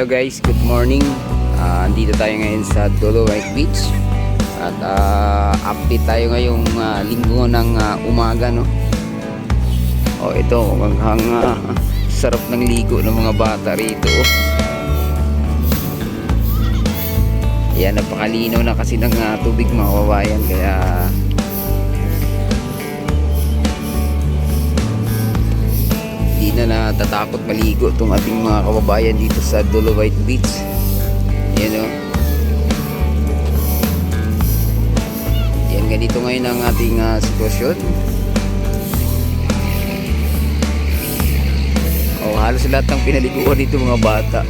Hello guys, good morning. Andito tayo ngayon sa Dolomite Beach. At update tayo ngayong linggo ng umaga, no. Ito mukhang sarap ng ligo ng mga bata rito. Yan, napakalinaw na kasi ng tubig, mga kababayan, kaya hindi na natatakot maligo itong ating mga kababayan dito sa Dolomite Beach. Yan, yan, ganito ngayon ang ating sitwasyon. Halos lahat ng pinaliguan dito mga bata.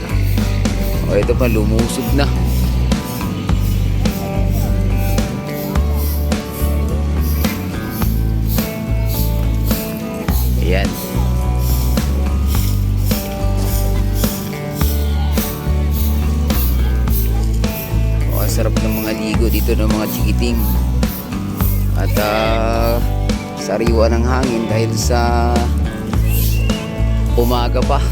Ito pa, lumusog na. Ayan. Sarap ng mga ligo dito ng mga chikiting. At sariwa ng hangin dahil sa umaga pa.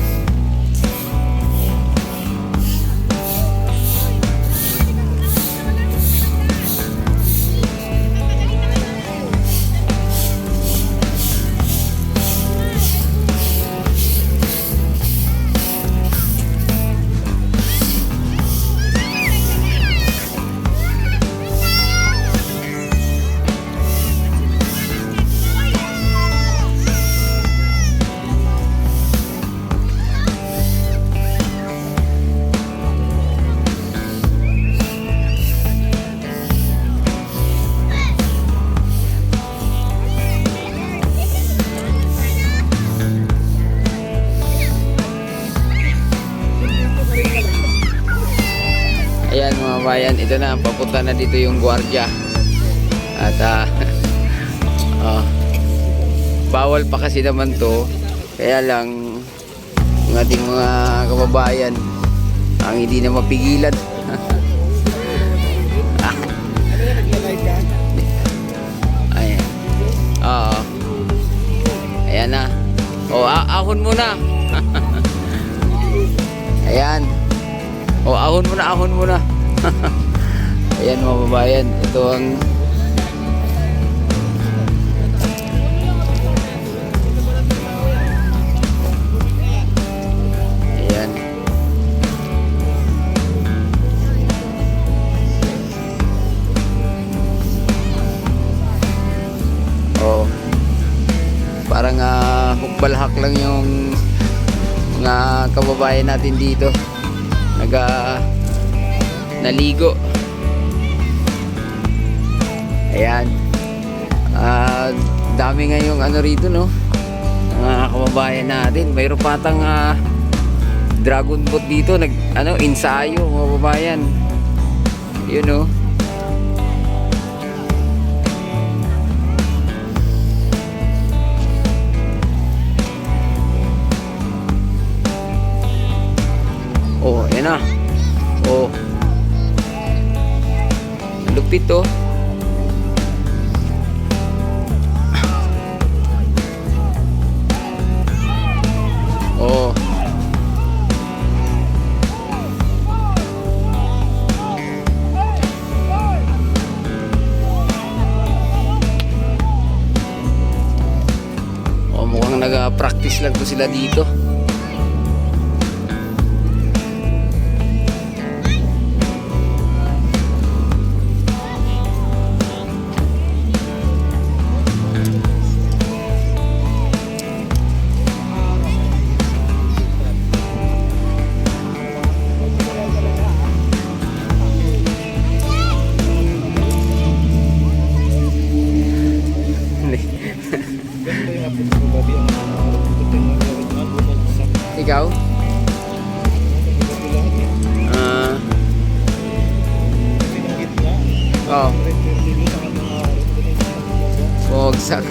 Ayan mga bayan, ito na, papunta na dito yung gwardiya. At bawal pa kasi naman to. Kaya lang yung ating mga kababayan ang hindi na mapigilan. Ayan. Ayan na. Ahon muna. Ayan. Ahon muna. Ayan mga babayan, ito ang ayan. Parang hukbalhak lang yung mga kababayan natin dito naligo. Ayan. Dami ngayong rito, no, mga kababayan natin. Mayroon patang dragon boat dito, ensayo mga kababayan. Yun, no. Ayan na. Lupit to. Mukhang nag-practice lang to sila dito. Ikaw? Bogsak.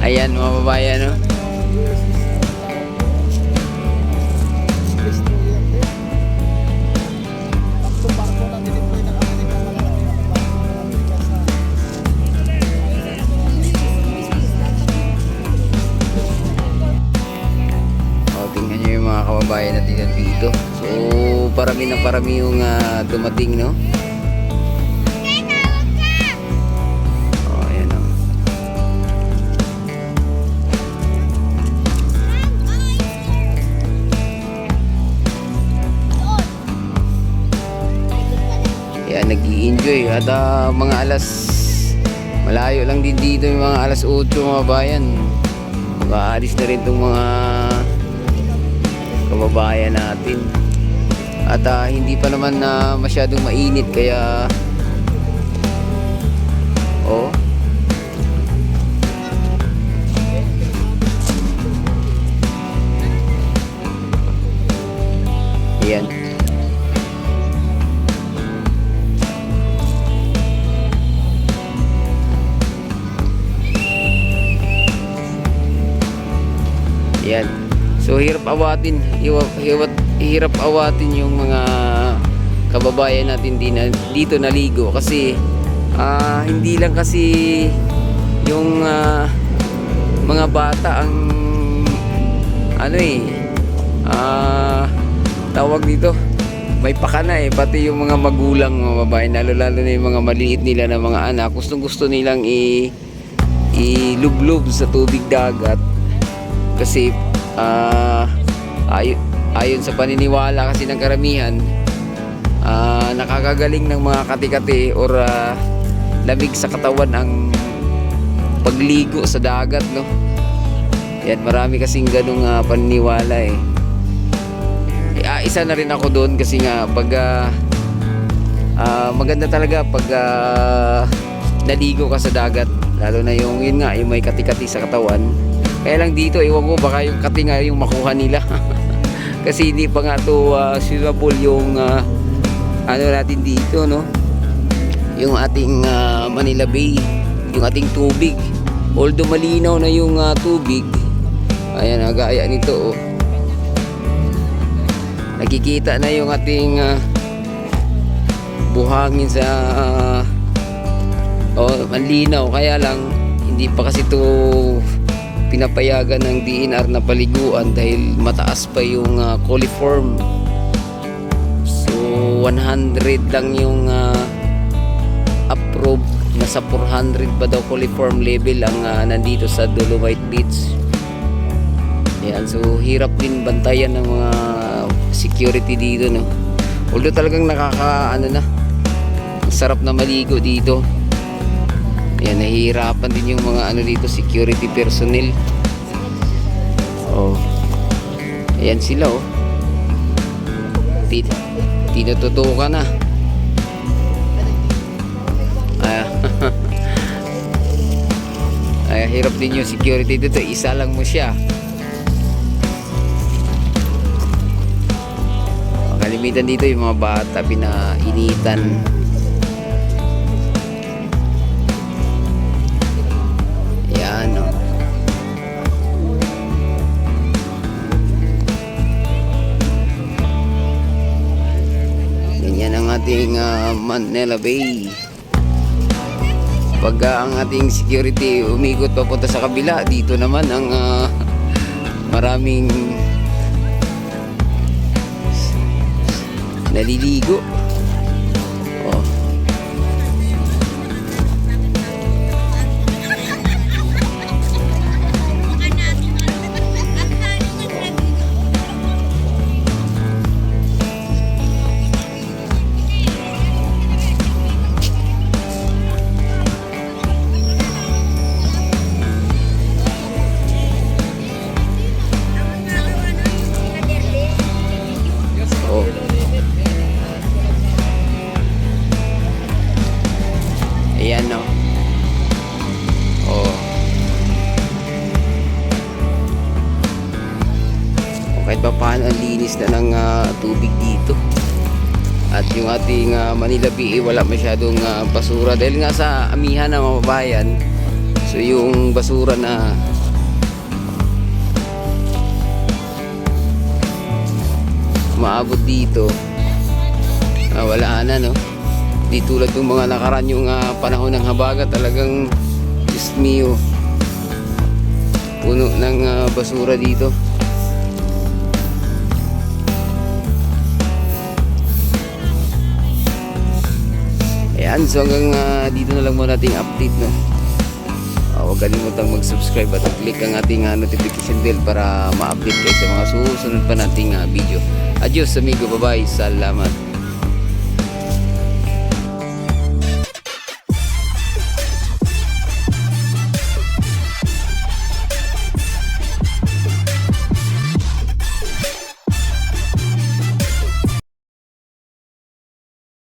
Ayan mga babayan, no? kababayan natin dito. So parami na parami yung dumating, no? Oh, ayan o. Ayan, nag-i-enjoy at mga malayo lang din dito, yung mga alas 8 mga bayan. Makaalis na rin itong mga kababayan natin. At hindi pa naman masyadong mainit kaya oh. Ayan. Yan. So hirap awatin yung mga kababayan natin dito naligo kasi hindi lang kasi yung mga bata ang tawag dito, may pakana pati yung mga magulang, mga babae, lalo na yung mga maliit nila na mga anak, gusto nilang ilublob sa tubig dagat. Kasi ayon sa paniniwala kasi ng karamihan, nakakagaling ng mga kati-kati or lamig sa katawan ang pagligo sa dagat, no? Yan, marami kasing ganung paniniwala isa na rin ako doon kasi nga pag maganda talaga pag naligo ka sa dagat, lalo na yung may kati-kati sa katawan. Kaya lang dito, iwan ko, baka yung kati nga yung makuha nila. Kasi hindi pa nga to swimmable yung natin dito, no? Yung ating Manila Bay, yung ating tubig. Although malinaw na yung tubig, ayan, gaya nito, oh. Nakikita na yung ating buhangin sa malinaw. Kaya lang, hindi pa kasi to pinapayagan ng DNR na paliguan dahil mataas pa yung coliform. So 100 lang yung approved, nasa 400 pa daw coliform level ang nandito sa Dolomite Beach. Ayan, so hirap din bantayan ng mga security dito, no? Although talagang sarap na maligo dito. Ayan, nahihirapan din yung mga dito, security personnel. Oh. Ayan sila, oh. Tinututukan na. Ay, hirap din yung security dito. Isa lang mo siya. Kalimitan dito yung mga bata pinainitan. Ating Manila Bay. Pag ang ating security umikot papunta sa kabila, dito naman ang maraming naliligo. Oh. Ayan, no? Oh. Kahit pa paano, ang linis na ng tubig dito. At yung ating Manila Bay, wala masyadong basura dahil nga sa amihan ng mga bayan. So yung basura na maabot dito, wala na, no? Di tulad ng mga nakaraan yung panahon ng habagat, talagang Diyos mio, puno ng basura dito. Ayan, so hanggang dito na lang muna ating update, no. Huwag kalimutang mag-subscribe at click ang ating notification bell para ma-update kayo sa mga susunod pa nating video. Adios amigo, bye-bye, salamat.